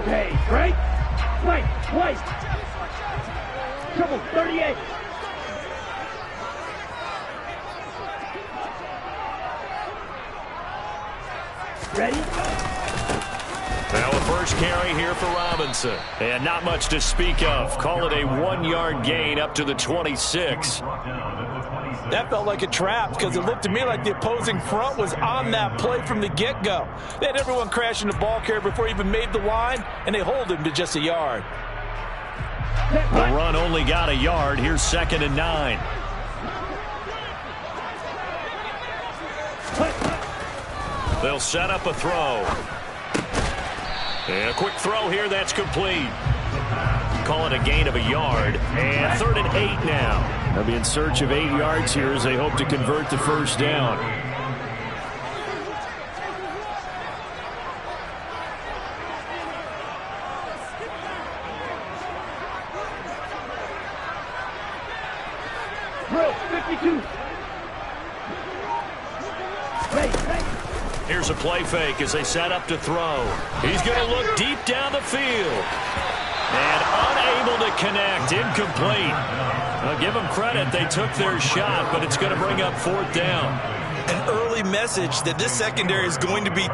Okay, right? White. Triple, 38. Ready? Now a first carry here for Robinson. And not much to speak of. Call it a 1-yard gain up to the 26. That felt like a trap because it looked to me like the opposing front was on that play from the get-go. They had everyone crashing the ball carrier before he even made the line, and they hold him to just a yard. The run only got a yard. Here's 2nd and 9. They'll set up a throw. And a quick throw here. That's complete. Call it a gain of a yard. And 3rd and 8 now. They'll be in search of 8 yards here as they hope to convert the first down. Drill, 52. Here's a play fake as they set up to throw. He's going to look deep down the field. And unable to connect. Incomplete. I'll give them credit. They took their shot, but it's going to bring up 4th down. An early message that this secondary is going to be...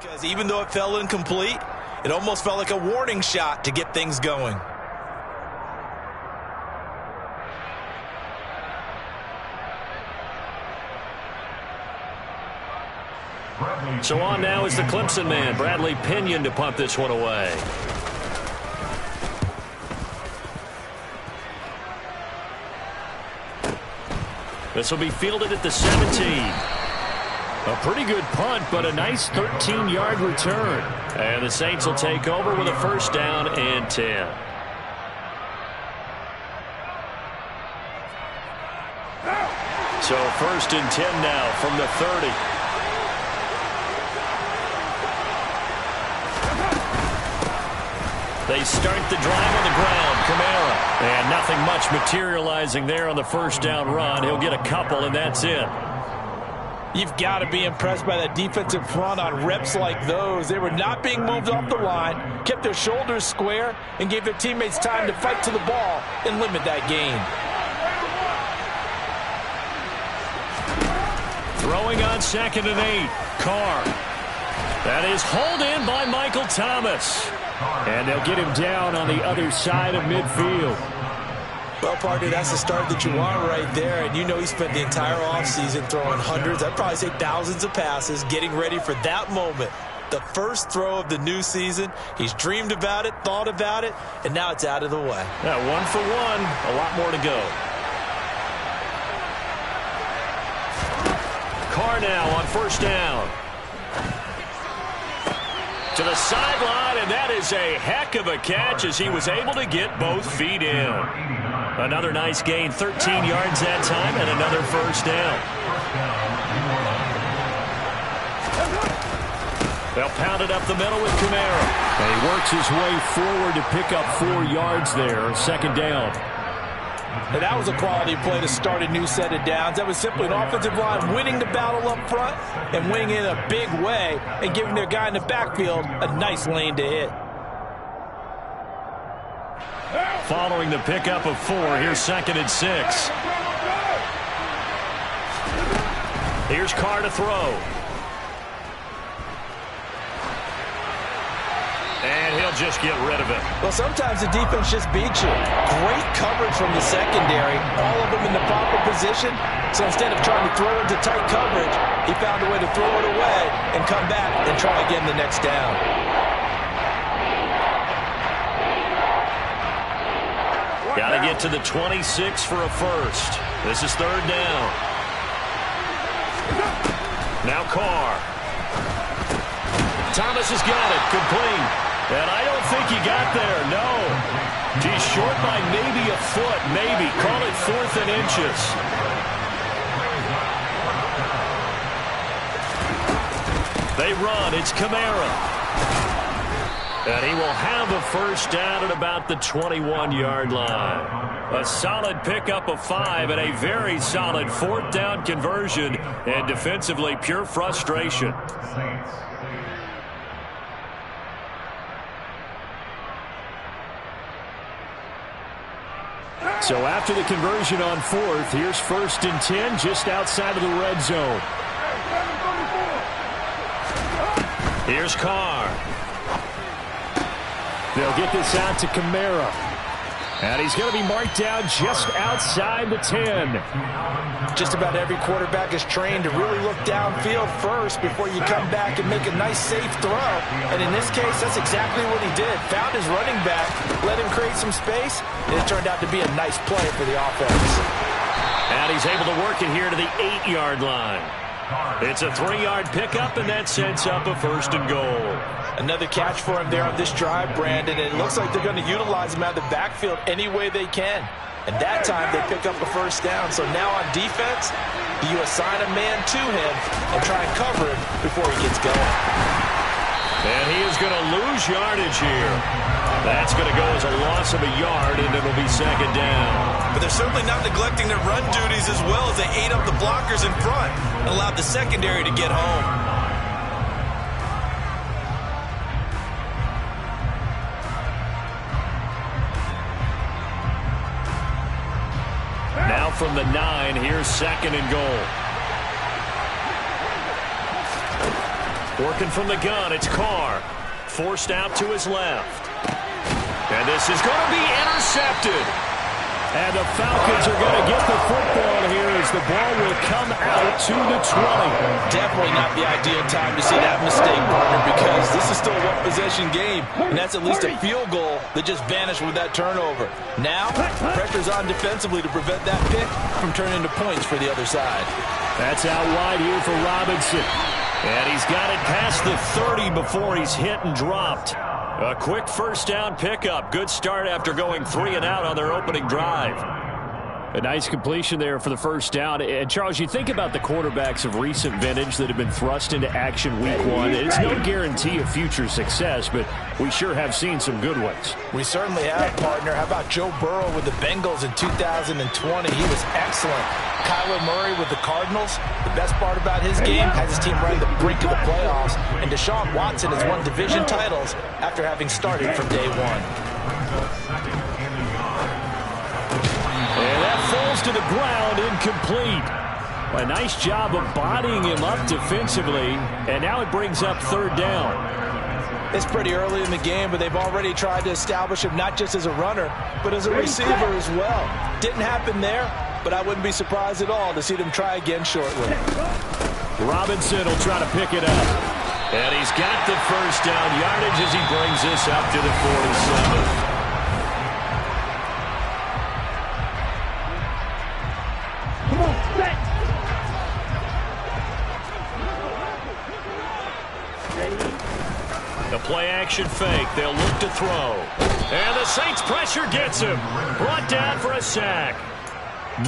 Because even though it fell incomplete, it almost felt like a warning shot to get things going. So on now is the Clemson man, Bradley Pinion, to punt this one away. This will be fielded at the 17. A pretty good punt, but a nice 13-yard return. And the Saints will take over with a first down and 10. So 1st and 10 now from the 30. They start the drive on the ground. Kamara. And nothing much materializing there on the first down run. He'll get a couple, and that's it. You've got to be impressed by that defensive front on reps like those. They were not being moved off the line, kept their shoulders square, and gave their teammates time to fight to the ball and limit that gain. Throwing on 2nd and 8. Carr. That is hauled in by Michael Thomas. And they'll get him down on the other side of midfield. Well, partner, that's the start that you want right there. And you know he spent the entire offseason throwing hundreds, I'd probably say thousands of passes, getting ready for that moment. The first throw of the new season. He's dreamed about it, thought about it, and now it's out of the way. Yeah, 1 for 1. A lot more to go. Carr now on first down. To the sideline, and that is a heck of a catch as he was able to get both feet in. Another nice gain, 13 yards that time, and another first down. They'll pound it up the middle with Kamara. And he works his way forward to pick up 4 yards there, 2nd down. And that was a quality play to start a new set of downs. That was simply an offensive line winning the battle up front and winning it in a big way and giving their guy in the backfield a nice lane to hit. Following the pickup of 4, here's 2nd and 6. Here's Carr to throw. And he'll just get rid of it. Well, sometimes the defense just beats you. Great coverage from the secondary. All of them in the proper position. So instead of trying to throw into tight coverage, he found a way to throw it away and come back and try again the next down. Got to get to the 26 for a first. This is 3rd down. Now Carr. Thomas has got it. Complete. And I don't think he got there. No. He's short by maybe a foot. Maybe. Call it 4th and inches. They run. It's Kamara. And he will have a first down at about the 21-yard line. A solid pickup of 5 and a very solid fourth down conversion. And defensively, pure frustration. So after the conversion on fourth, here's 1st and 10 just outside of the red zone. Here's Carr. They'll get this out to Kamara. And he's going to be marked down just outside the 10. Just about every quarterback is trained to really look downfield first before you come back and make a nice, safe throw. And in this case, that's exactly what he did. Found his running back, let him create some space, and it turned out to be a nice play for the offense. And he's able to work it here to the 8-yard line. It's a 3-yard pickup, and that sets up a 1st and goal. Another catch for him there on this drive, Brandon, and it looks like they're going to utilize him out of the backfield any way they can. And that time they pick up a first down. So now on defense, you assign a man to him and try and cover him before he gets going. And he is going to lose yardage here. That's going to go as a loss of a yard, and it'll be 2nd down. But they're certainly not neglecting their run duties as well as they ate up the blockers in front and allowed the secondary to get home. Now from the 9, here's 2nd and goal. Working from the gun, it's Carr. Forced out to his left. And this is going to be intercepted. And the Falcons are going to get the football here as the ball will come out to the 20. Definitely not the ideal time to see that mistake, partner, because this is still a one-possession game, and that's at least a field goal that just vanished with that turnover. Now, pressure's on defensively to prevent that pick from turning into points for the other side. That's out wide here for Robinson. And he's got it past the 30 before he's hit and dropped. A quick first down pickup. Good start after going 3 and out on their opening drive. A nice completion there for the first down. And, Charles, you think about the quarterbacks of recent vintage that have been thrust into action week 1. It's no guarantee of future success, but we sure have seen some good ones. We certainly have, partner. How about Joe Burrow with the Bengals in 2020? He was excellent. Kyler Murray with the Cardinals. The best part about his game has his team right at the brink of the playoffs. And Deshaun Watson has won division titles after having started from day 1. And that falls to the ground, incomplete. A nice job of bodying him up defensively, and now it brings up 3rd down. It's pretty early in the game, but they've already tried to establish him not just as a runner, but as a receiver as well. Didn't happen there, but I wouldn't be surprised at all to see them try again shortly. Robinson will try to pick it up. And he's got the first down yardage as he brings this up to the 47. The play-action fake. They'll look to throw. And the Saints pressure gets him. Brought down for a sack.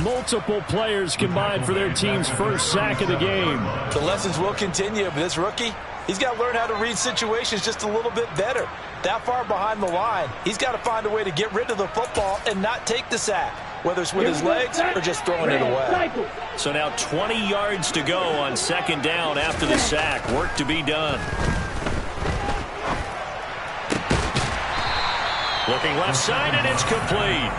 Multiple players combined for their team's first sack of the game. The lessons will continue, but this rookie, he's got to learn how to read situations just a little bit better. That far behind the line, he's got to find a way to get rid of the football and not take the sack, whether it's with his legs or just throwing it away. So now 20 yards to go on 2nd down after the sack. Work to be done. Looking left side, and it's complete.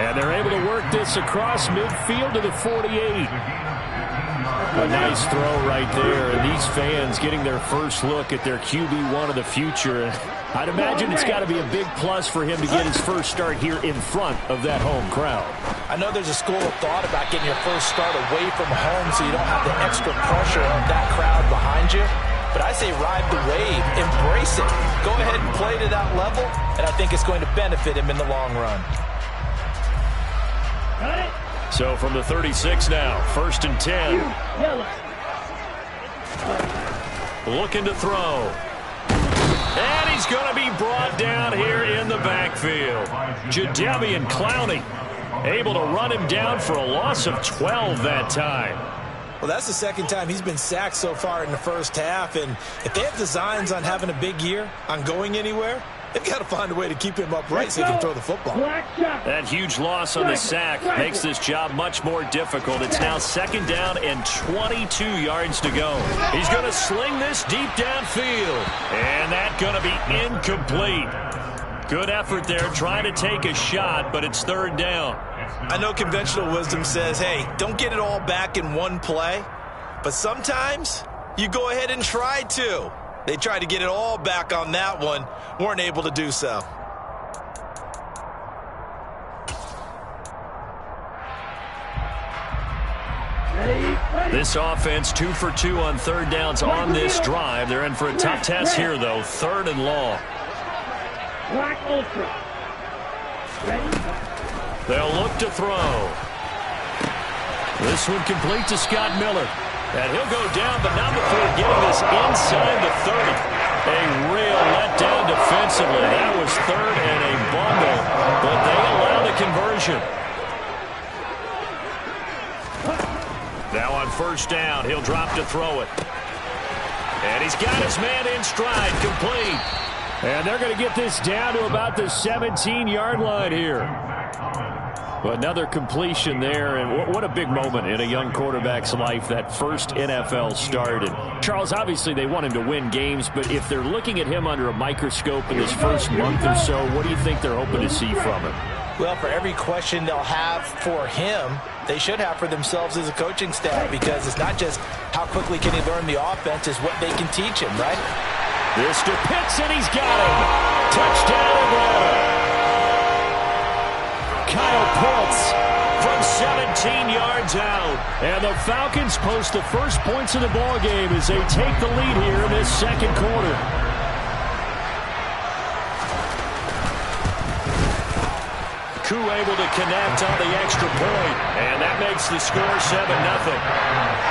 And they're able to work this across midfield to the 48. A nice throw right there, and these fans getting their first look at their QB1 of the future. I'd imagine it's got to be a big plus for him to get his first start here in front of that home crowd. I know there's a school of thought about getting your first start away from home so you don't have the extra pressure of that crowd behind you. But I say ride the wave, embrace it. Go ahead and play to that level, and I think it's going to benefit him in the long run. So from the 36 now, 1st and 10. Looking to throw. And he's going to be brought down here in the backfield. Jadeveon Clowney able to run him down for a loss of 12 that time. Well, that's the second time he's been sacked so far in the first half, and if they have designs on having a big year, on going anywhere, they've got to find a way to keep him upright so he can throw the football. That huge loss on the sack makes this job much more difficult. It's now 2nd down and 22 yards to go. He's going to sling this deep downfield, and that's going to be incomplete. Good effort there trying to take a shot, but it's 3rd down. I know conventional wisdom says, hey, don't get it all back in one play, but sometimes you go ahead and try to. They tried to get it all back on that one, weren't able to do so. This offense 2 for 2 on 3rd downs on this drive. They're in for a tough test here, though. 3rd and long. Black Ultra. Ready? They'll look to throw. This one complete to Scott Miller. And he'll go down, but not before getting this inside the 30. A real letdown defensively. That was 3rd and a bundle, but they allow the conversion. Now on 1st down, he'll drop to throw it. And he's got his man in stride, complete. And they're going to get this down to about the 17-yard line here. But another completion there, and what a big moment in a young quarterback's life, that first NFL start. And Charles, obviously they want him to win games, but if they're looking at him under a microscope in his first month or so, what do you think they're hoping to see from him? Well, for every question they'll have for him, they should have for themselves as a coaching staff, because it's not just how quickly can he learn the offense, it's what they can teach him, right? This to Pitts, and he's got him. Touchdown, Atlanta. Kyle Pitts from 17 yards out. And the Falcons post the first points of the ball game as they take the lead here in this 2nd quarter. Koo able to connect on the extra point, and that makes the score 7-0.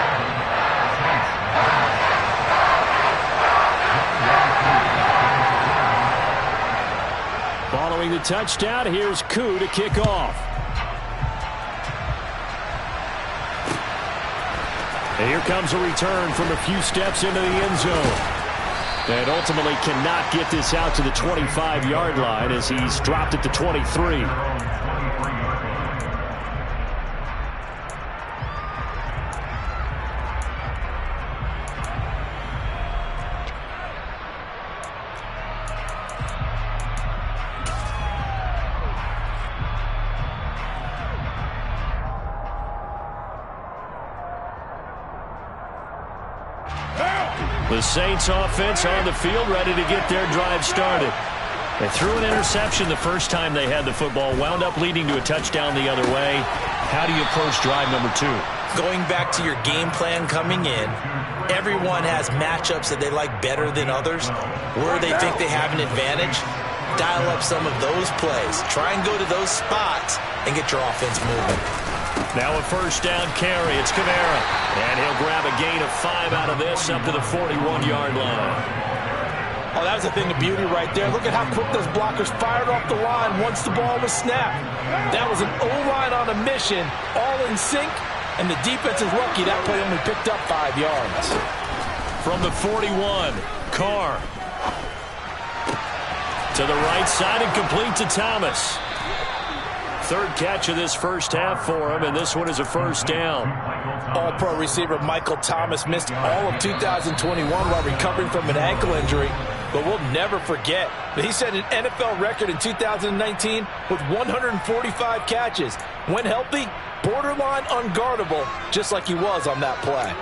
Following the touchdown, here's Koo to kick off. And here comes a return from a few steps into the end zone. And ultimately cannot get this out to the 25-yard line as he's dropped at the 23. The Saints offense on the field, ready to get their drive started. They threw an interception the first time they had the football, wound up leading to a touchdown the other way. How do you approach drive number 2? Going back to your game plan coming in, everyone has matchups that they like better than others. Where they think they have an advantage, dial up some of those plays. Try and go to those spots and get your offense moving. Now a 1st down carry. It's Kamara. And he'll grab a gain of 5 out of this up to the 41-yard line. Oh, that was a thing of beauty right there. Look at how quick those blockers fired off the line once the ball was snapped. That was an O-line on a mission, all in sync, and the defense is lucky that play only picked up 5 yards. From the 41, Carr. To the right side and complete to Thomas. 3rd catch of this first half for him, and this one is a 1st down. All-pro receiver Michael Thomas missed all of 2021 while recovering from an ankle injury, but we'll never forget that he set an NFL record in 2019 with 145 catches. When healthy, borderline unguardable, just like he was on that play.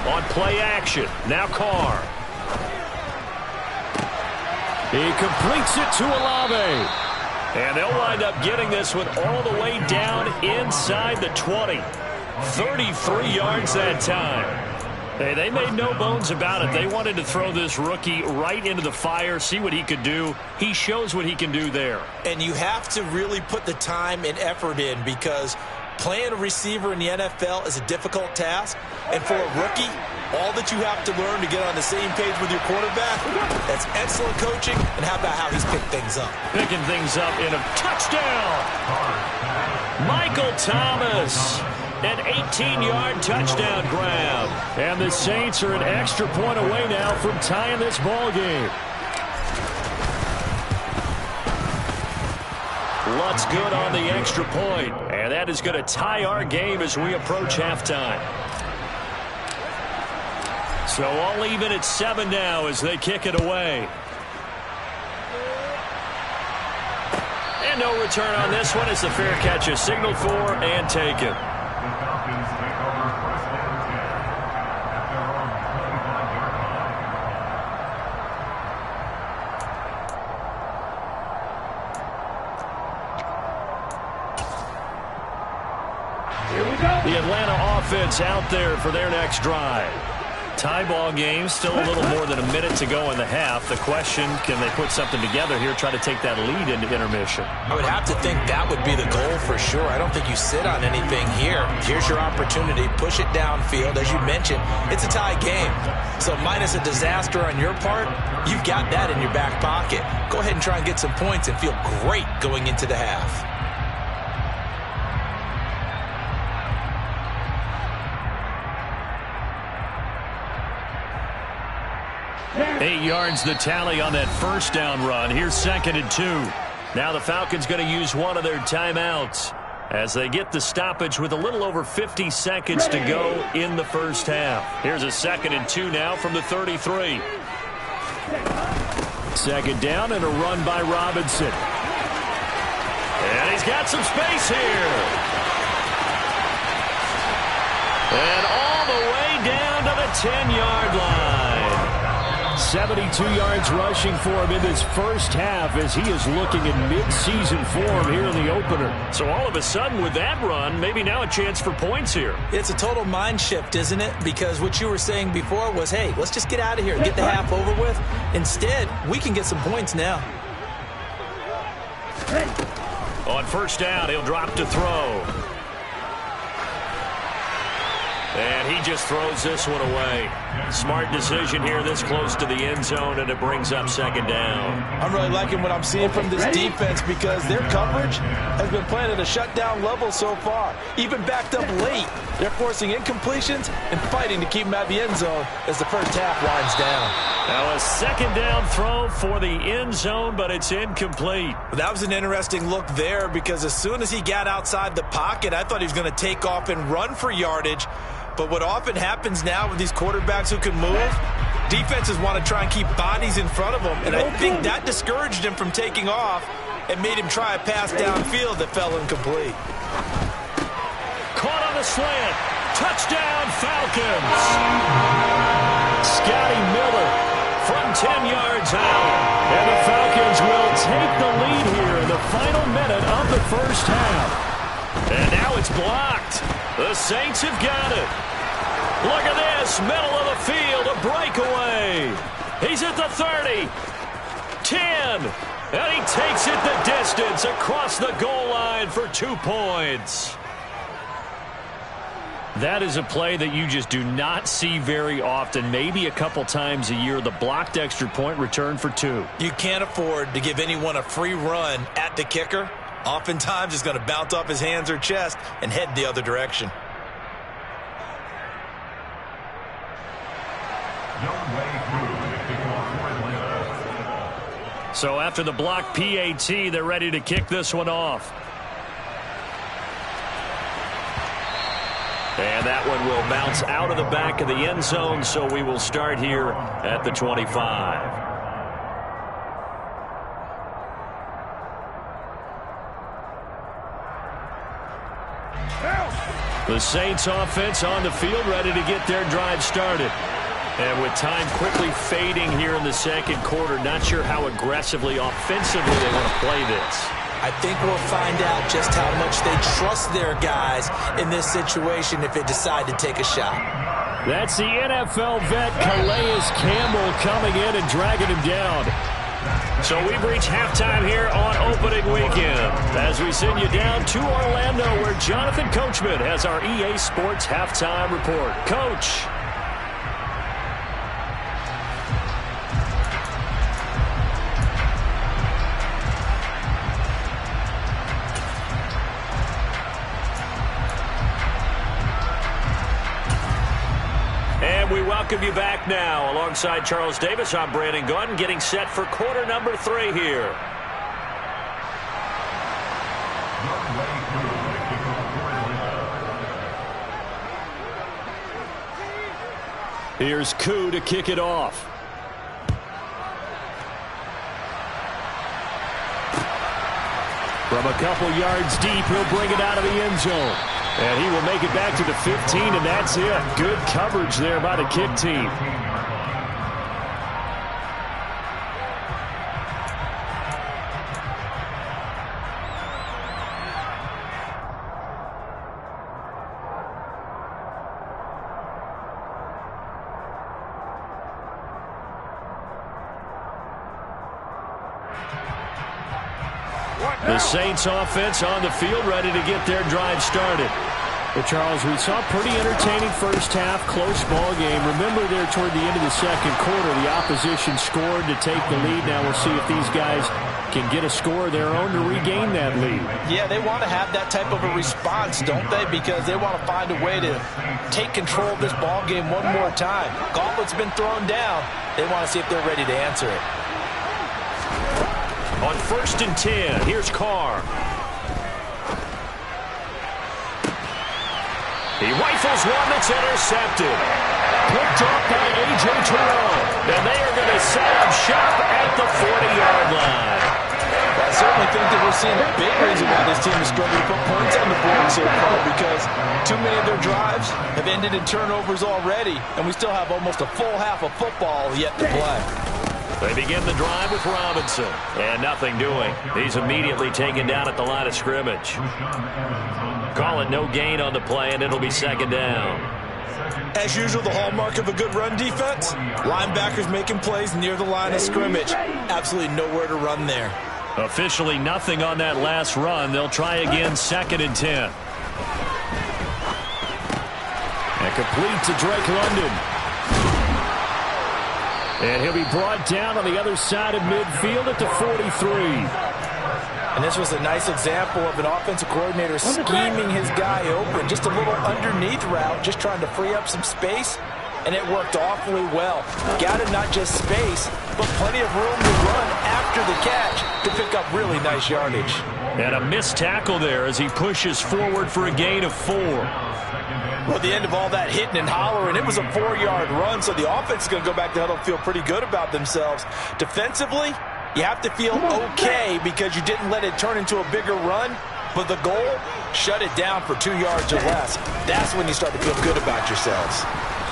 On play action, now Carr. He completes it to Olave. And they'll wind up getting this one all the way down inside the 20. 33 yards that time. Hey, they made no bones about it. They wanted to throw this rookie right into the fire, see what he could do. He shows what he can do there. And you have to really put the time and effort in, because playing a receiver in the NFL is a difficult task. And for a rookie, All that you have to learn to get on the same page with your quarterback, that's excellent coaching. And how about how he's picked things up? Picking things up in a touchdown. Michael Thomas. An 18-yard touchdown grab. And the Saints are an extra point away now from tying this ball game. Lutt's good on the extra point. And that is going to tie our game as we approach halftime. So all even at 7 now as they kick it away. And no return on this one as the fair catch is signaled for and taken. The Atlanta offense out there for their next drive. Tie ball game, still a little more than a minute to go in the half. The question, can they put something together here, try to take that lead into intermission? I would have to think that would be the goal for sure. I don't think you sit on anything here. Here's your opportunity. Push it downfield. As you mentioned, it's a tie game. So minus a disaster on your part, you've got that in your back pocket. Go ahead and try and get some points and feel great going into the half. 8 yards the tally on that first down run. Here's 2nd and 2. Now the Falcons going to use one of their timeouts as they get the stoppage with a little over 50 seconds to go in the first half. Here's a 2nd and 2 now from the 33. 2nd down and a run by Robinson. And he's got some space here. And all the way down to the 10-yard line. 72 yards rushing for him in this first half as he is looking in mid-season form here in the opener. So all of a sudden with that run, maybe now a chance for points here. It's a total mind shift, isn't it? Because what you were saying before was, hey, let's just get out of here and get the half over with. Instead, we can get some points now. On first down, he'll drop to throw. And he just throws this one away. Smart decision here this close to the end zone, and it brings up 2nd down. I'm really liking what I'm seeing from this defense because their coverage has been playing at a shutdown level so far. Even backed up late, they're forcing incompletions and fighting to keep them at the end zone as the first half winds down. Now a 2nd down throw for the end zone, but it's incomplete. That was an interesting look there because as soon as he got outside the pocket, I thought he was going to take off and run for yardage. But what often happens now with these quarterbacks who can move, defenses want to try and keep bodies in front of them. And I think that discouraged him from taking off and made him try a pass downfield that fell incomplete. Caught on the slant. Touchdown, Falcons. Scotty Miller from 10 yards out. And the Falcons will take the lead here in the final minute of the first half. And now it's blocked. The Saints have got it. Look at this, middle of the field, a breakaway. He's at the 30, 10, and he takes it the distance across the goal line for 2 points. That is a play that you just do not see very often, maybe a couple times a year. The blocked extra point return for 2. You can't afford to give anyone a free run at the kicker. Oftentimes, it's going to bounce off his hands or chest and head the other direction. So after the block PAT, they're ready to kick this one off. And that one will bounce out of the back of the end zone, so we will start here at the 25. The Saints offense on the field ready to get their drive started. And with time quickly fading here in the second quarter, not sure how aggressively, offensively they want to play this. I think we'll find out just how much they trust their guys in this situation if they decide to take a shot. That's the NFL vet Calais Campbell coming in and dragging him down. So we've reached halftime here on opening weekend as we send you down to Orlando where Jonathan Coachman has our EA Sports halftime report. Coach. welcome you back now. Alongside Charles Davis, I'm Brandon Gunn, getting set for quarter number 3 here. Here's Koo to kick it off. From a couple yards deep, he'll bring it out of the end zone. And he will make it back to the 15, and that's it. Good coverage there by the kick team. The Saints offense on the field, ready to get their drive started. Well, Charles, we saw a pretty entertaining first half, close ball game. Remember there toward the end of the second quarter, the opposition scored to take the lead. Now we'll see if these guys can get a score of their own to regain that lead. Yeah, they want to have that type of a response, don't they? Because they want to find a way to take control of this ball game one more time. Gauntlet's been thrown down. They want to see if they're ready to answer it. On 1st and 10, here's Carr. He rifles one that's intercepted. Picked off by A.J. Terrell. And they are going to set up shop at the 40-yard line. I certainly think that we're seeing a big reason why this team is struggling to put points on the board so far, because too many of their drives have ended in turnovers already, and we still have almost a full half of football yet to play. They begin the drive with Robinson. And nothing doing. He's immediately taken down at the line of scrimmage. Call it no gain on the play, and it'll be 2nd down. As usual, the hallmark of a good run defense, linebackers making plays near the line of scrimmage. Absolutely nowhere to run there. Officially nothing on that last run. They'll try again, 2nd and 10. And complete to Drake London. And he'll be brought down on the other side of midfield at the 43. And this was a nice example of an offensive coordinator scheming his guy open. Just a little underneath route, just trying to free up some space, and it worked awfully well. Got him not just space, but plenty of room to run after the catch to pick up really nice yardage. And a missed tackle there as he pushes forward for a gain of 4. Well, at the end of all that hitting and hollering, it was a 4-yard run, so the offense is going to go back to huddle and feel pretty good about themselves. Defensively, you have to feel okay because you didn't let it turn into a bigger run, but the goal, shut it down for 2 yards or less. That's when you start to feel good about yourselves.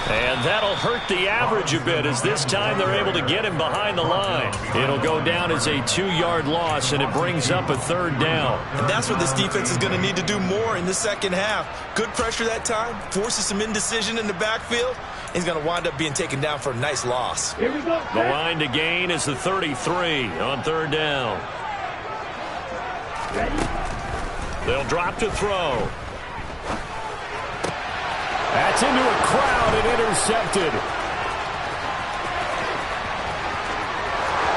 And that'll hurt the average a bit as this time they're able to get him behind the line. It'll go down as a 2-yard loss, and it brings up a 3rd down. And that's what this defense is going to need to do more in the second half. Good pressure that time, forces some indecision in the backfield. He's going to wind up being taken down for a nice loss. Here we go. The line to gain is the 33 on 3rd down. Ready? They'll drop to throw. That's into a crowd and intercepted.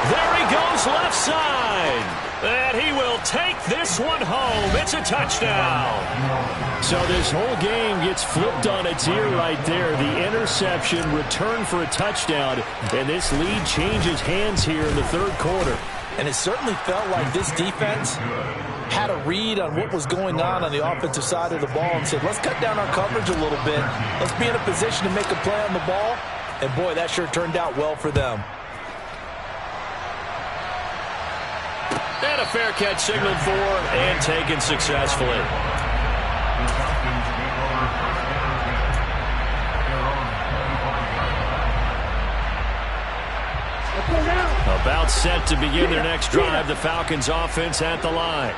There he goes left side. And he will take this one home. It's a touchdown. So this whole game gets flipped on its ear right there. The interception, return for a touchdown, and this lead changes hands here in the 3rd quarter. And it certainly felt like this defense had a read on what was going on the offensive side of the ball and said, let's cut down our coverage a little bit. Let's be in a position to make a play on the ball. And, boy, that sure turned out well for them. And a fair catch signaled for and taken successfully. About set to begin their next drive, the Falcons offense at the line.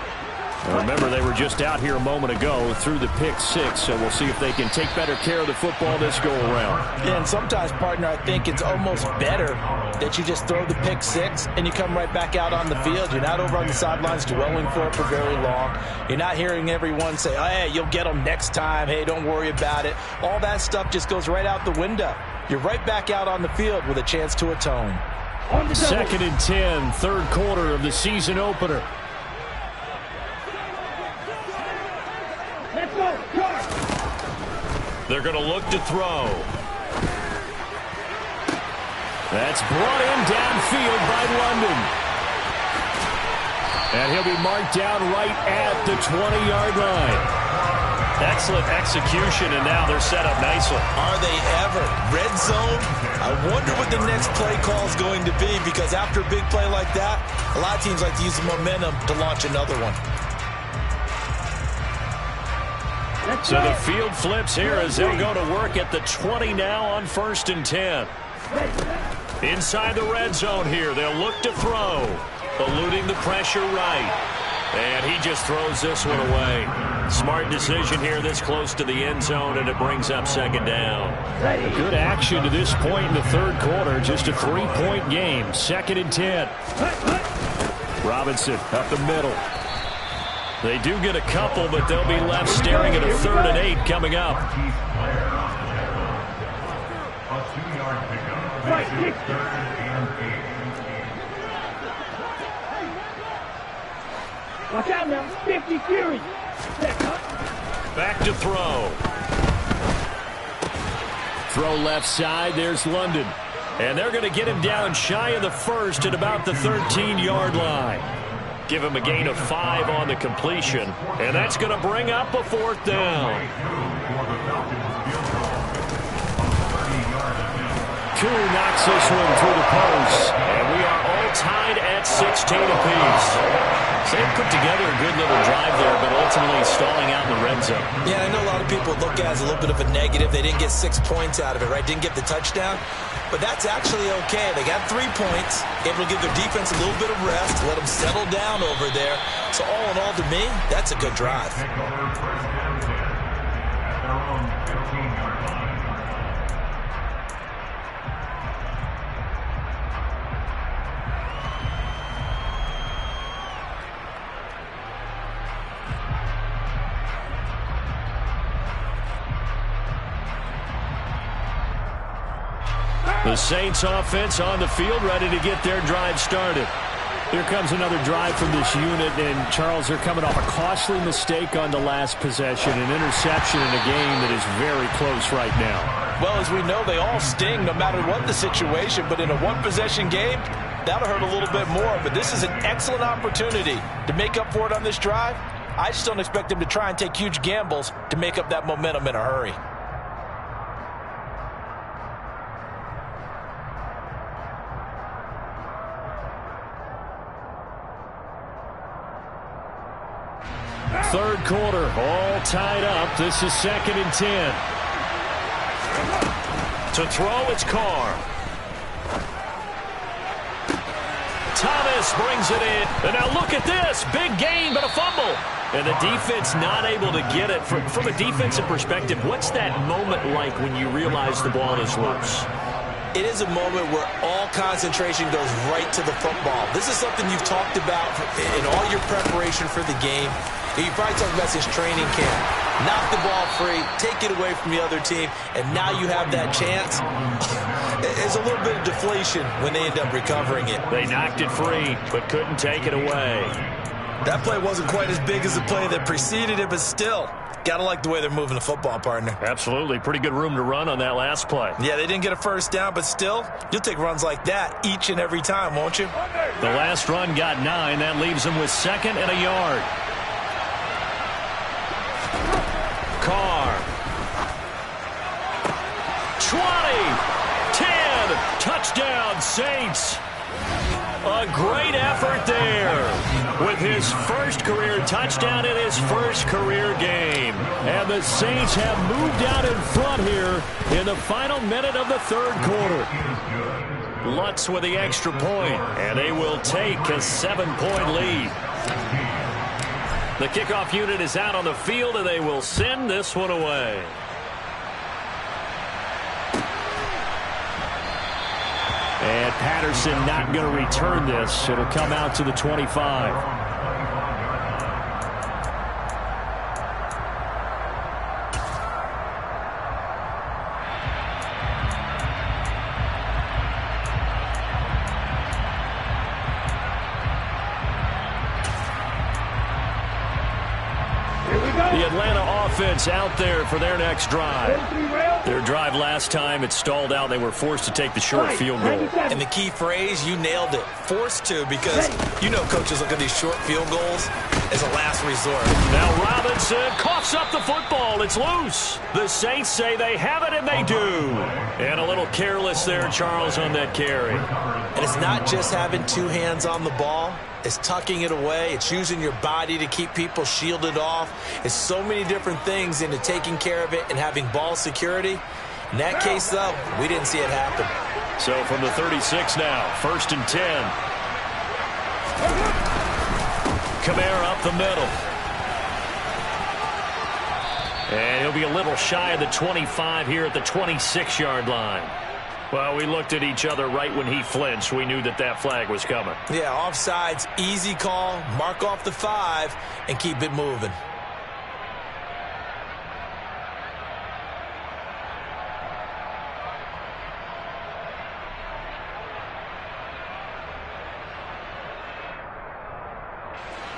And remember, they were just out here a moment ago through the pick 6, so we'll see if they can take better care of the football this go-around. Yeah, and sometimes, partner, I think it's almost better that you just throw the pick 6 and you come right back out on the field. You're not over on the sidelines dwelling for it for very long. You're not hearing everyone say, oh, hey, you'll get them next time. Hey, don't worry about it. All that stuff just goes right out the window. You're right back out on the field with a chance to atone. 2nd and 10, 3rd quarter of the season opener. Let's go. Charge. They're going to look to throw. That's brought in downfield by London. And he'll be marked down right at the 20-yard line. Excellent execution, and now they're set up nicely. Are they ever? Red zone? I wonder what the next play call is going to be, because after a big play like that, a lot of teams like to use the momentum to launch another one. So the field flips here as they'll go to work at the 20 now on 1st and 10. Inside the red zone here, they'll look to throw. Eluding the pressure right. And he just throws this one away. Smart decision here this close to the end zone, and it brings up 2nd down. Good action to this point in the 3rd quarter. Just a 3-point game. 2nd and 10. Robinson up the middle. They do get a couple, but they'll be left staring at a 3rd and 8 coming up. Watch out now, 50 Fury. Back to throw. Throw left side, there's London. And they're going to get him down shy of the 1st at about the 13-yard line. Give him a gain of 5 on the completion. And that's going to bring up a 4th down. Koo knocks this one through the post. And we are all tied at 16 apiece. So they put together a good little drive there, but ultimately stalling out in the red zone. Yeah, I know a lot of people look at it as a little bit of a negative. They didn't get 6 points out of it, right? Didn't get the touchdown. But that's actually okay. They got 3 points, able to give their defense a little bit of rest, let them settle down over there. So all in all, to me, that's a good drive. The Saints offense on the field, ready to get their drive started. Here comes another drive from this unit, and Charles, they're coming off a costly mistake on the last possession, an interception in a game that is very close right now. Well, as we know, they all sting no matter what the situation, but in a one-possession game, that'll hurt a little bit more. But this is an excellent opportunity to make up for it on this drive. I just don't expect them to try and take huge gambles to make up that momentum in a hurry. Third quarter, all tied up. This is 2nd and 10. To throw, it's Carr. Thomas brings it in. And now look at this. Big gain, but a fumble. And the defense not able to get it. From a defensive perspective, what's that moment like when you realize the ball is loose? It is a moment where all concentration goes right to the football. This is something you've talked about in all your preparation for the game. You probably talked about this training camp. Knock the ball free, take it away from the other team, and now you have that chance. There's a little bit of deflation when they end up recovering it. They knocked it free, but couldn't take it away. That play wasn't quite as big as the play that preceded it, but still, gotta like the way they're moving the football, partner. Absolutely. Pretty good room to run on that last play. Yeah, they didn't get a first down, but still, you'll take runs like that each and every time, won't you? The last run got 9. That leaves them with 2nd and a yard. Carr. 20. 10. Touchdown, Saints. A great effort there with his first career touchdown in his first career game. And the Saints have moved out in front here in the final minute of the 3rd quarter. Lutz with the extra point, and they will take a 7-point lead. The kickoff unit is out on the field, and they will send this one away. And Patterson not going to return this. It'll come out to the 25. defense out there for their next drive. Their drive last time, it stalled out. They were forced to take the short field goal. And the key phrase, you nailed it, forced to, because you know coaches look at these short field goals as a last resort. Now Robinson coughs up the football. It's loose. The Saints say they have it, and they do. And a little careless there, Charles, on that carry. And it's not just having two hands on the ball. It's tucking it away. It's using your body to keep people shielded off. It's so many different things into taking care of it and having ball security. In that case, though, we didn't see it happen. So from the 36 now, 1st and 10. Kamara up the middle. And he'll be a little shy of the 25 here at the 26-yard line. Well, we looked at each other right when he flinched. We knew that that flag was coming. Yeah, offsides, easy call, mark off the 5, and keep it moving.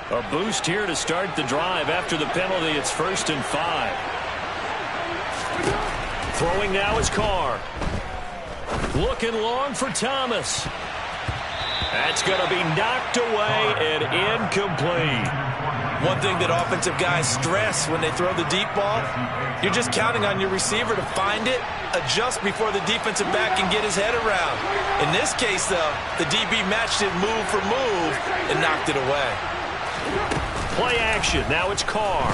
A boost here to start the drive after the penalty. It's 1st and 5. Throwing now is Carr. Looking long for Thomas. That's going to be knocked away and incomplete. One thing that offensive guys stress when they throw the deep ball, you're just counting on your receiver to find it, adjust before the defensive back can get his head around. In this case, though, the DB matched it move for move and knocked it away. Play action. Now it's Carr.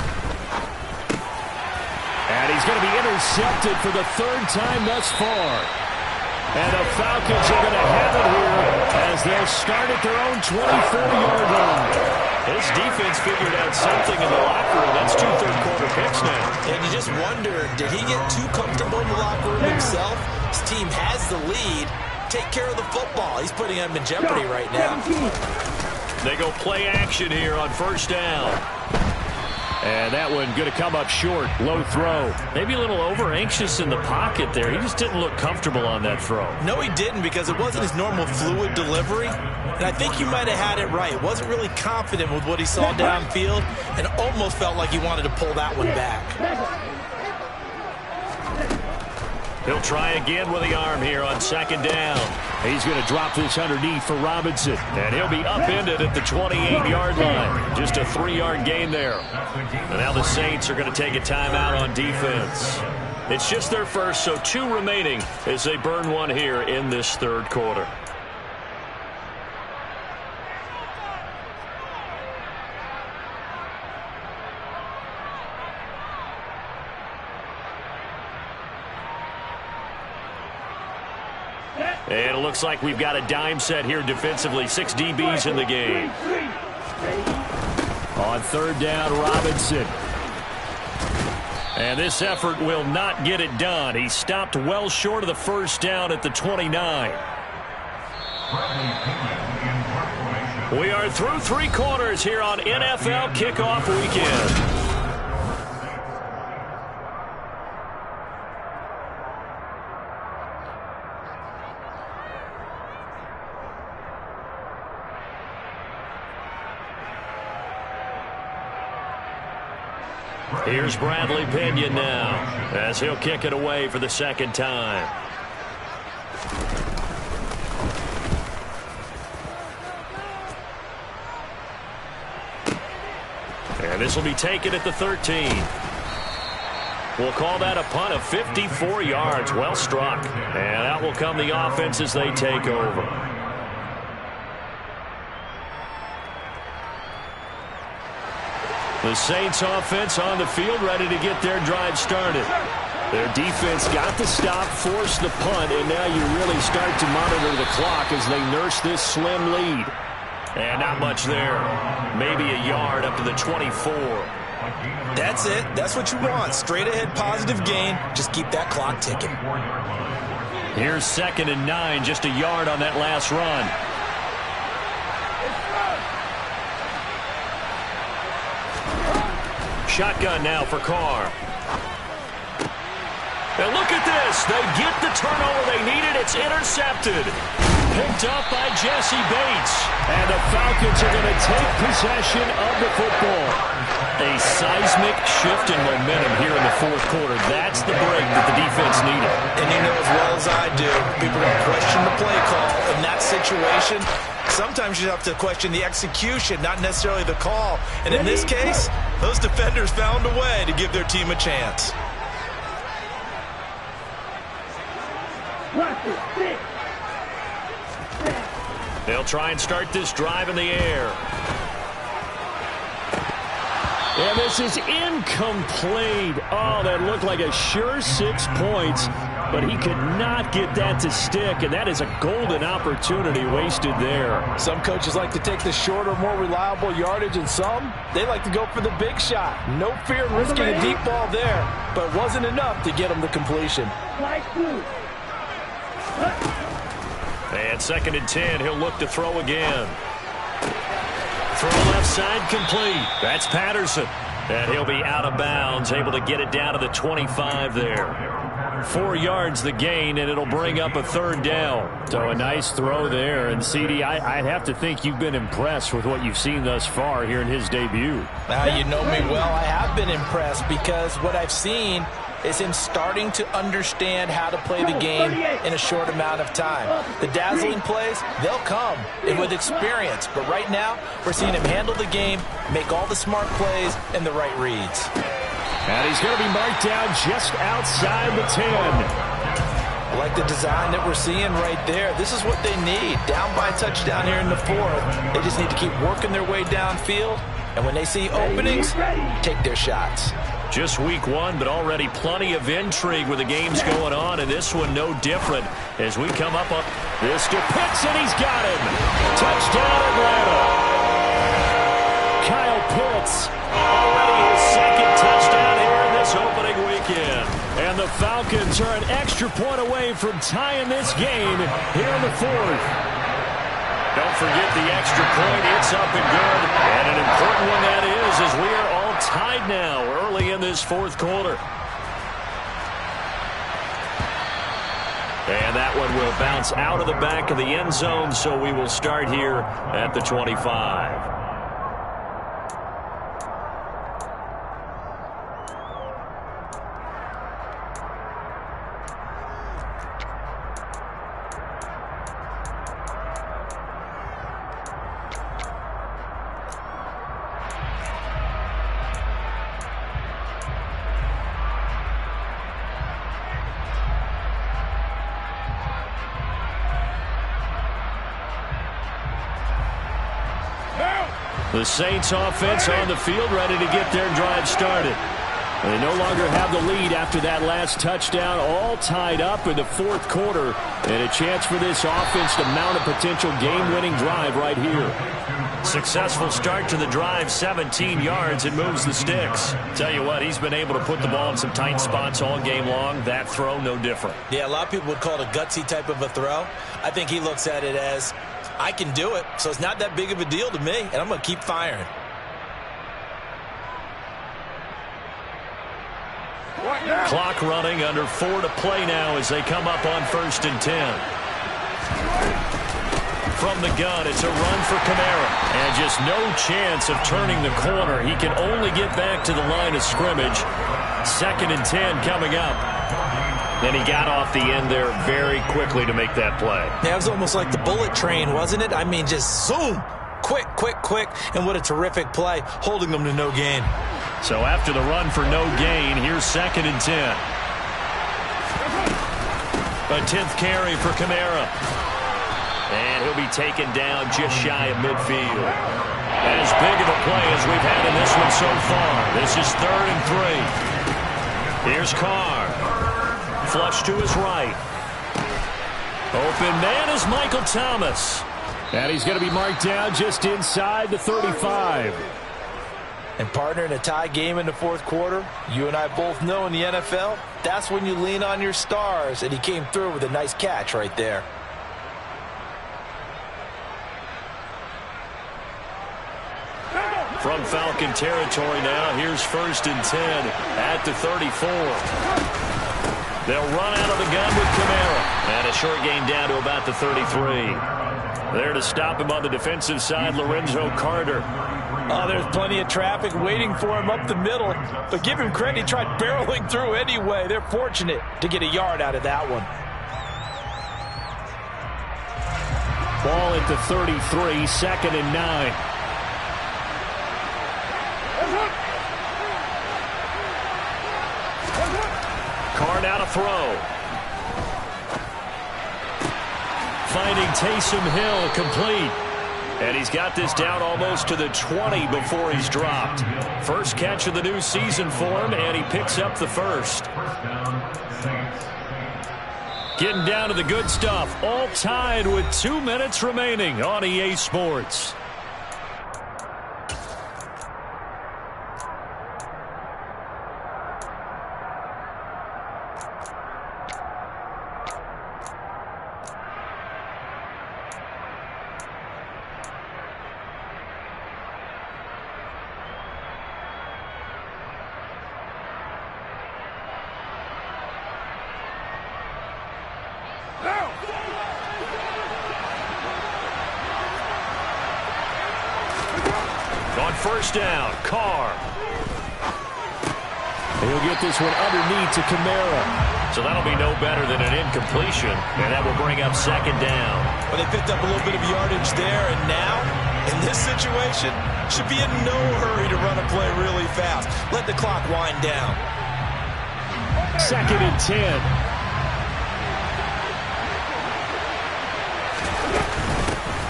And he's going to be intercepted for the 3rd time thus far. And the Falcons are going to have it here as they'll start at their own 24-yard line. This defense figured out something in the locker room. That's 2 third-quarter picks now. And you just wonder, did he get too comfortable in the locker room himself? His team has the lead. Take care of the football. He's putting them in jeopardy right now. They go play action here on 1st down. And that one going to come up short. Low throw. Maybe a little over-anxious in the pocket there. He just didn't look comfortable on that throw. No, he didn't, because it wasn't his normal fluid delivery. And I think he might have had it right. Wasn't really confident with what he saw downfield and almost felt like he wanted to pull that one back. He'll try again with the arm here on 2nd down. He's going to drop this underneath for Robinson. And he'll be upended at the 28-yard line. Just a 3-yard gain there. And now the Saints are going to take a timeout on defense. It's just their first, so 2 remaining as they burn one here in this 3rd quarter. And it looks like we've got a dime set here defensively. 6 DBs in the game. On 3rd down, Robinson. And this effort will not get it done. He stopped well short of the 1st down at the 29. We are through 3 quarters here on NFL Kickoff Weekend. Here's Bradley Pinion now as he'll kick it away for the 2nd time. And this will be taken at the 13. We'll call that a punt of 54 yards. Well struck. And out will come the offense as they take over. The Saints offense on the field, ready to get their drive started. Their defense got the stop, forced the punt, and now you really start to monitor the clock as they nurse this slim lead. And not much there. Maybe a yard up to the 24. That's it. That's what you want. Straight ahead positive gain. Just keep that clock ticking. Here's 2nd and 9, just a yard on that last run. Shotgun now for Carr. And look at this. They get the turnover they needed. It's intercepted. picked up by Jesse Bates. And the Falcons are going to take possession of the football. A seismic shift in momentum here in the fourth quarter. That's the break that the defense needed. And you know as well as I do, people are going to question the play call in that situation. Sometimes you have to question the execution, not necessarily the call. And in this case, those defenders found a way to give their team a chance. They'll try and start this drive in the air. And this is incomplete. Oh, that looked like a sure 6 points, but he could not get that to stick, and that is a golden opportunity wasted there. Some coaches like to take the shorter, more reliable yardage, and some, they like to go for the big shot. No fear in risking a deep ball there, but it wasn't enough to get him to completion. And 2nd and 10, he'll look to throw again. Throw left side complete. That's Patterson. And he'll be out of bounds, able to get it down to the 25 there. 4 yards the gain, and it'll bring up a 3rd down. So a nice throw there. And, CD, I have to think you've been impressed with what you've seen thus far here in his debut. Now, you know me well. I have been impressed because what I've seen is him starting to understand how to play the game in a short amount of time. The dazzling plays, they'll come and with experience. But right now, we're seeing him handle the game, make all the smart plays, and the right reads. And he's going to be marked down just outside the 10. I like the design that we're seeing right there. This is what they need. Down by a touchdown here in the 4th. They just need to keep working their way downfield. And when they see openings, take their shots. Just week 1, but already plenty of intrigue with the games going on, and this one no different. As we come up on this to Pitts, and he's got him. Touchdown, Atlanta. Kyle Pitts, already his 2nd touchdown here in this opening weekend. And the Falcons are an extra point away from tying this game here in the 4th. Don't forget the extra point. It's up and good. And an important one that is, as we are all tied now early in this 4th quarter. And that one will bounce out of the back of the end zone, so we will start here at the 25. The Saints offense on the field, ready to get their drive started. They no longer have the lead after that last touchdown, all tied up in the 4th quarter, and a chance for this offense to mount a potential game-winning drive right here. Successful start to the drive, 17 yards, and moves the sticks. Tell you what, he's been able to put the ball in some tight spots all game long. That throw, no different. Yeah, a lot of people would call it a gutsy type of a throw. I think he looks at it as, I can do it, so it's not that big of a deal to me, and I'm going to keep firing. Clock running, under 4 to play now as they come up on 1st and 10. From the gun, it's a run for Kamara. And just no chance of turning the corner. He can only get back to the line of scrimmage. 2nd and 10 coming up. And he got off the end there very quickly to make that play. Yeah, it was almost like the bullet train, wasn't it? I mean, just zoom. Quick, quick, quick. And what a terrific play, holding them to no gain. So after the run for no gain, here's 2nd and 10. A 10th carry for Kamara. And he'll be taken down just shy of midfield. As big of a play as we've had in this one so far. This is 3rd and 3. Here's Carr. Flush to his right. Open man is Michael Thomas. And he's going to be marked down just inside the 35. And partner, in a tie game in the 4th quarter, you and I both know in the NFL, that's when you lean on your stars. And he came through with a nice catch right there. From Falcon territory now, here's 1st and 10 at the 34. They'll run out of the gun with Kamara. And a short gain down to about the 33. There to stop him on the defensive side, Lorenzo Carter. Oh, there's plenty of traffic waiting for him up the middle. But give him credit, he tried barreling through anyway. They're fortunate to get a yard out of that one. Ball at the 33, 2nd and 9. Carr now to throw. Finding Taysom Hill complete. And he's got this down almost to the 20 before he's dropped. First catch of the new season for him, and he picks up the first. Getting down to the good stuff. All tied with 2 minutes remaining on EA Sports. On first down, Carr. He'll get this one underneath to Kamara. So that'll be no better than an incompletion, and that will bring up 2nd down. Well, they picked up a little bit of yardage there, and now, in this situation, should be in no hurry to run a play really fast. Let the clock wind down. 2nd and 10.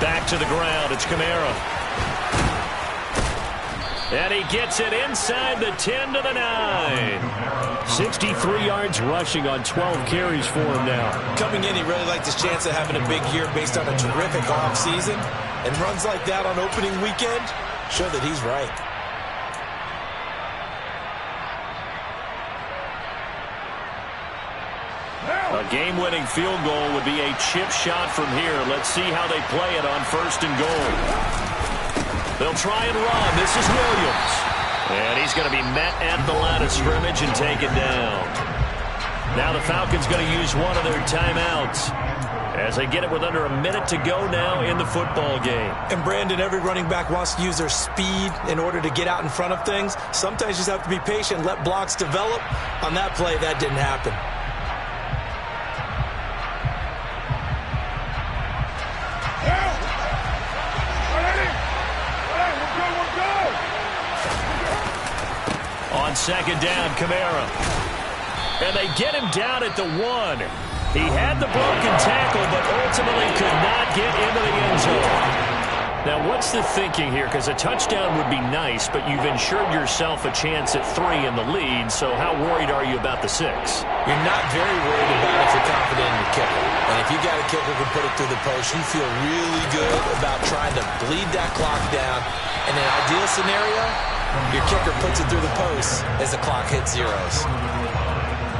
Back to the ground, it's Kamara. And he gets it inside the 10 to the 9. 63 yards rushing on 12 carries for him now. Coming in, he really liked his chance of having a big year based on a terrific offseason. And runs like that on opening weekend show that he's right. A game-winning field goal would be a chip shot from here. Let's see how they play it on 1st and goal. They'll try and run. This is Williams. And he's going to be met at the line of scrimmage and taken down. Now the Falcons going to use one of their timeouts as they get it with under a minute to go now in the football game. And Brandon, every running back wants to use their speed in order to get out in front of things. Sometimes you just have to be patient and let blocks develop. On that play, that didn't happen. On 2nd down, Kamara. And they get him down at the 1. He had the broken tackle, but ultimately could not get into the end zone. Now, what's the thinking here? Because a touchdown would be nice, but you've ensured yourself a chance at 3 in the lead, so how worried are you about the 6? You're not very worried about it if you're confident in your kicker. And if you got a kicker who can put it through the post, you feel really good about trying to bleed that clock down. In an ideal scenario, your kicker puts it through the post as the clock hits zeros.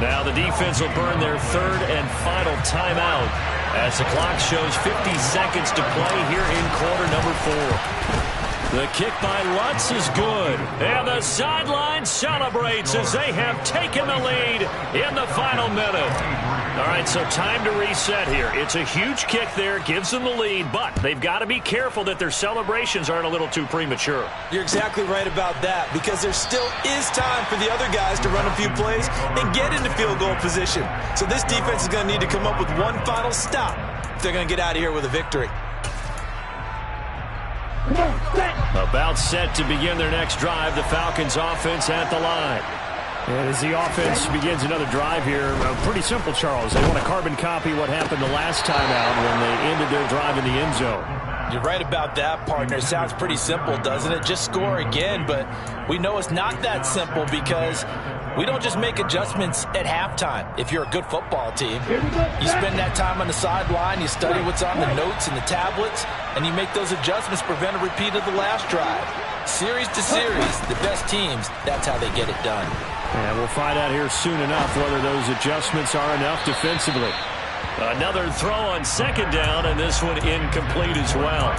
Now the defense will burn their 3rd and final timeout as the clock shows 50 seconds to play here in quarter number 4. The kick by Lutz is good. And the sideline celebrates as they have taken the lead in the final minute. All right, so time to reset here. It's a huge kick there, gives them the lead, but they've got to be careful that their celebrations aren't a little too premature. You're exactly right about that, because there still is time for the other guys to run a few plays and get into field goal position. So this defense is going to need to come up with one final stop if they're going to get out of here with a victory. About set to begin their next drive, the Falcons offense at the line. And as the offense begins another drive here, pretty simple, Charles. They want to carbon copy what happened the last time out when they ended their drive in the end zone. You're right about that, partner. Sounds pretty simple, doesn't it? Just score again, but we know it's not that simple because we don't just make adjustments at halftime. If you're a good football team, you spend that time on the sideline, you study what's on the notes and the tablets, and you make those adjustments, prevent a repeat of the last drive. Series to series, the best teams, that's how they get it done. And we'll find out here soon enough whether those adjustments are enough defensively. Another throw on 2nd down, and this one incomplete as well.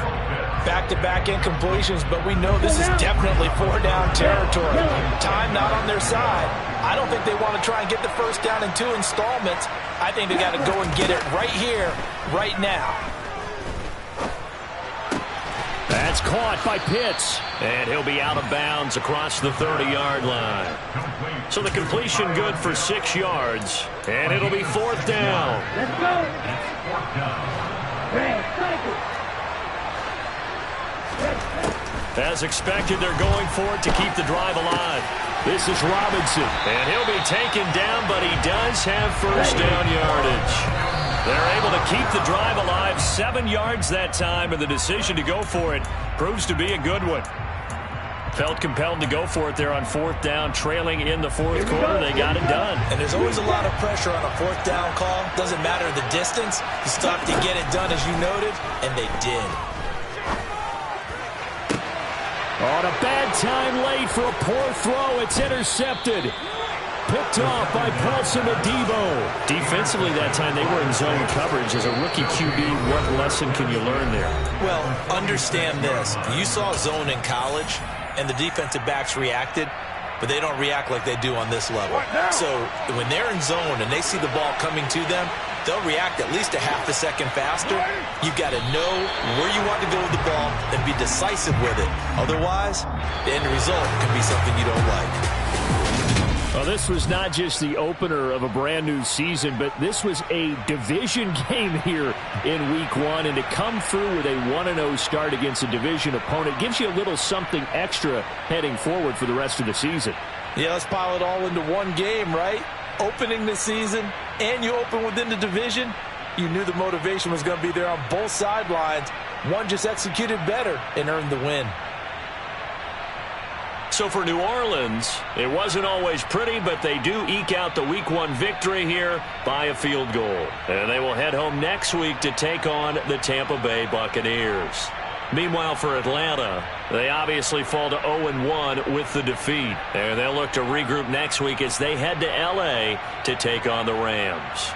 Back-to-back incompletions, but we know this is definitely 4-down territory. Time not on their side. I don't think they want to try and get the first down in 2 installments. I think they got to go and get it right here, right now. That's caught by Pitts. And he'll be out of bounds across the 30-yard line. So the completion good for 6 yards. And it'll be 4th down. Let's go. As expected, they're going for it to keep the drive alive. This is Robinson. And he'll be taken down, but he does have first down yardage. They're able to keep the drive alive, 7 yards that time, and the decision to go for it proves to be a good one. Felt compelled to go for it there on 4th down, trailing in the 4th quarter. They got it done. And there's always a lot of pressure on a 4th down call. Doesn't matter the distance. You stop to get it done, as you noted, and they did. On a bad time late for a poor throw. It's intercepted. Picked off by Paulson Adebo. Defensively that time, they were in zone coverage. As a rookie QB, what lesson can you learn there? Well, understand this. You saw zone in college, and the defensive backs reacted, but they don't react like they do on this level. So when they're in zone and they see the ball coming to them, they'll react at least a half a second faster. You've got to know where you want to go with the ball and be decisive with it. Otherwise, the end result can be something you don't like. Well, this was not just the opener of a brand new season, but this was a division game here in week 1. And to come through with a 1-0 start against a division opponent gives you a little something extra heading forward for the rest of the season. Yeah, let's pile it all into one game, right? Opening the season, and you open within the division. You knew the motivation was going to be there on both sidelines. One just executed better and earned the win. So for New Orleans, it wasn't always pretty, but they do eke out the Week 1 victory here by a field goal. And they will head home next week to take on the Tampa Bay Buccaneers. Meanwhile, for Atlanta, they obviously fall to 0-1 with the defeat. And they'll look to regroup next week as they head to L.A. to take on the Rams.